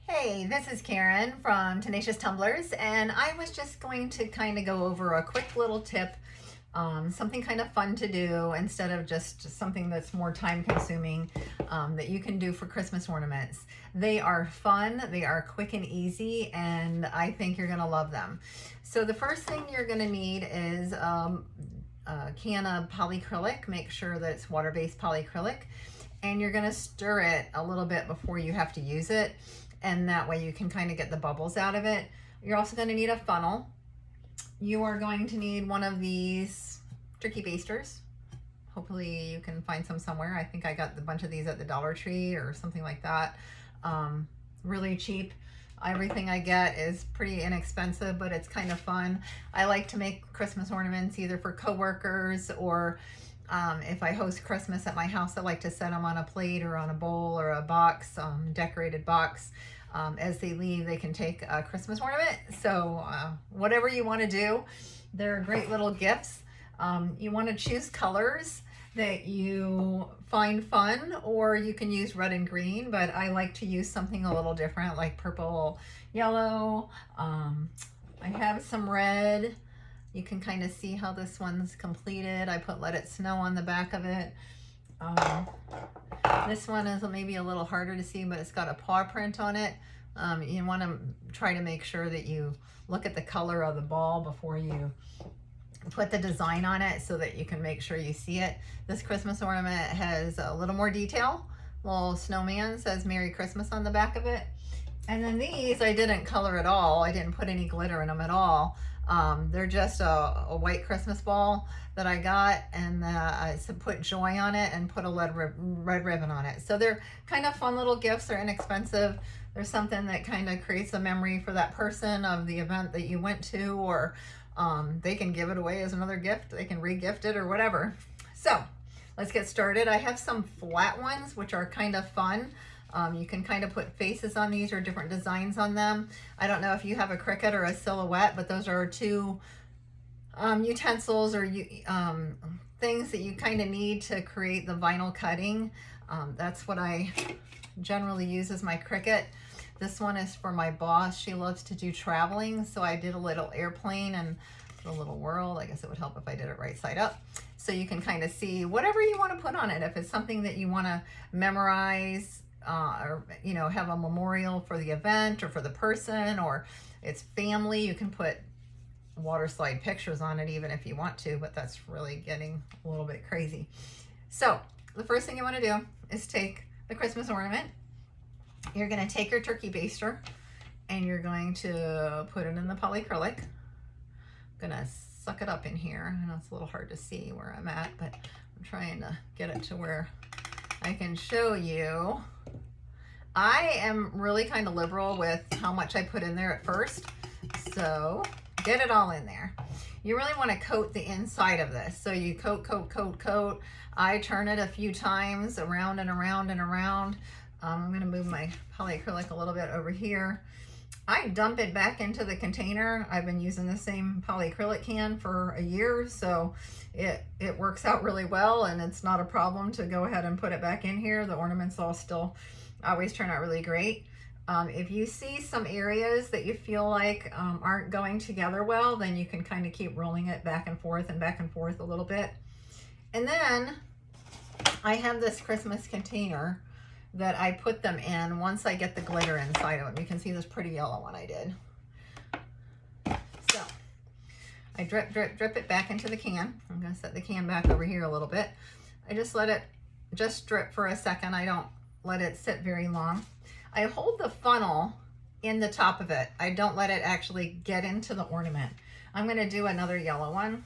Hey, this is Karen from Tenacious Tumblers, and I was just going to kind of go over a quick little tip, something kind of fun to do instead of just something that's more time consuming, that you can do for Christmas ornaments. They are fun, they are quick and easy, and I think you're going to love them. So the first thing you're going to need is a can of polyacrylic. Make sure that it's water-based polyacrylic, and you're going to stir it a little bit before you have to use it, and that way you can kind of get the bubbles out of it. You're also going to need a funnel. You are going to need one of these turkey basters. Hopefully you can find some somewhere. I think I got a bunch of these at the Dollar Tree or something like that. Really cheap. Everything I get is pretty inexpensive, but it's kind of fun. I like to make Christmas ornaments either for coworkers or if I host Christmas at my house, I like to set them on a plate or on a bowl or a box, decorated box. As they leave, they can take a Christmas ornament. So whatever you want to do, they're great little gifts. You want to choose colors that you find fun, or you can use red and green, but I like to use something a little different, like purple, yellow. I have some red. You can kind of see how this one's completed. I put Let It Snow on the back of it. This one is maybe a little harder to see, but it's got a paw print on it. You want to try to make sure that you look at the color of the ball before you put the design on it so that you can make sure you see it. This Christmas ornament has a little more detail. Little snowman says Merry Christmas on the back of it. And then these I didn't color at all. I didn't put any glitter in them at all. They're just a white Christmas ball that I got, and I put joy on it and put a red ribbon on it. So they're kind of fun little gifts. They're inexpensive. There's something that kind of creates a memory for that person of the event that you went to, or they can give it away as another gift. They can re-gift it or whatever. So let's get started. I have some flat ones, which are kind of fun. You can kind of put faces on these or different designs on them. I don't know if you have a Cricut or a Silhouette, but those are two utensils or things that you kind of need to create the vinyl cutting. That's what I generally use as my Cricut. This one is for my boss. She loves to do traveling, so I did a little airplane and a little world. I guess it would help if I did it right side up. So you can kind of see whatever you want to put on it. If it's something that you want to memorize, or have a memorial for the event or for the person, or it's family, you can put water slide pictures on it even if you want to, but that's really getting a little bit crazy. So the first thing you want to do is take the Christmas ornament. You're going to take your turkey baster and you're going to put it in the polyacrylic. I'm going to suck it up in here. I know it's a little hard to see where I'm at, but I'm trying to get it to where I can show you. I am really kind of liberal with how much I put in there at first, so get it all in there. You really want to coat the inside of this, so you coat, coat, coat, coat. I turn it a few times around and around and around. I'm going to move my polyacrylic a little bit over here. I dump it back into the container. I've been using the same polyacrylic can for a year, so it works out really well, and it's not a problem to go ahead and put it back in here. The ornaments all still always turn out really great. If you see some areas that you feel like aren't going together well, then you can kind of keep rolling it back and forth a little bit. And then I have this Christmas container that I put them in once I get the glitter inside of them. You can see this pretty yellow one I did. So I drip it back into the can. I'm going to set the can back over here a little bit. I just let it just drip for a second. I don't let it sit very long. I hold the funnel in the top of it. I don't let it actually get into the ornament. I'm going to do another yellow one.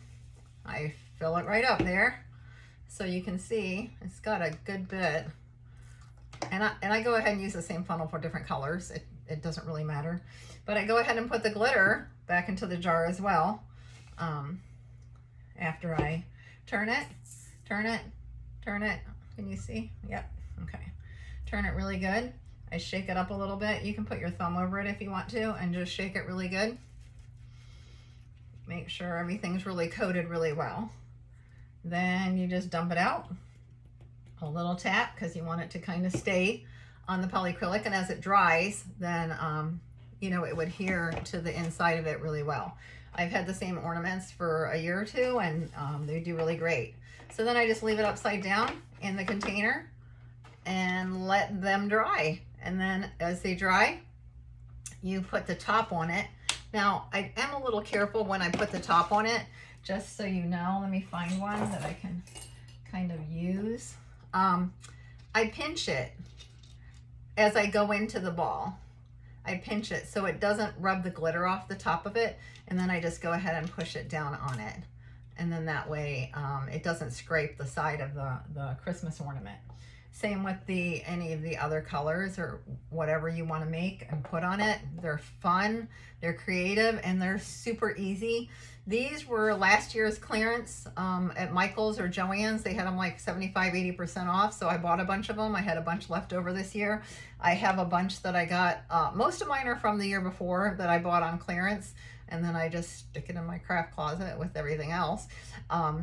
I fill it right up there so you can see it's got a good bit. And I go ahead and use the same funnel for different colors. It doesn't really matter. But I go ahead and put the glitter back into the jar as well. After I turn it. Can you see? Yep. Okay. Turn it really good. I shake it up a little bit. You can put your thumb over it if you want to and just shake it really good. Make sure everything's really coated really well. Then you just dump it out. A little tap because you want it to kind of stay on the polyacrylic, and as it dries, then you know, it would adhere to the inside of it really well. I've had the same ornaments for a year or two, and they do really great. So then I just leave it upside down in the container and let them dry. And then as they dry, you put the top on it. Now, I am a little careful when I put the top on it, just so you know. Let me find one that I can kind of use. I pinch it as I go into the ball. I pinch it so it doesn't rub the glitter off the top of it, and then I just go ahead and push it down on it. And then that way it doesn't scrape the side of the Christmas ornament. Same with any of the other colors or whatever you want to make and put on it. They're fun, they're creative, and they're super easy. These were last year's clearance at Michael's or Joann's. They had them like 75–80% off, so I bought a bunch of them. I had a bunch left over this year. I have a bunch that I got. Most of mine are from the year before that I bought on clearance, and then I just stick it in my craft closet with everything else.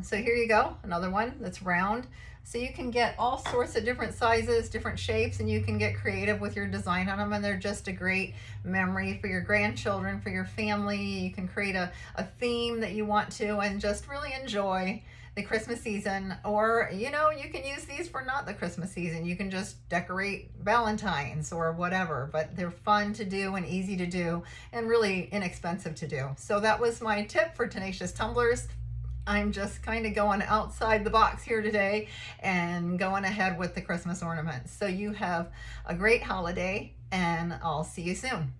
So here you go, another one that's round. So you can get all sorts of different sizes, different shapes, and you can get creative with your design on them, and they're just a great memory for your grandchildren, for your family. You can create a theme that you want to and just really enjoy the Christmas season. Or, you know, you can use these for not the Christmas season. You can just decorate Valentine's or whatever, but they're fun to do and easy to do and really inexpensive to do. So that was my tip for Tenacious Tumblers. I'm just kind of going outside the box here today and going ahead with the Christmas ornaments. So you have a great holiday, and I'll see you soon.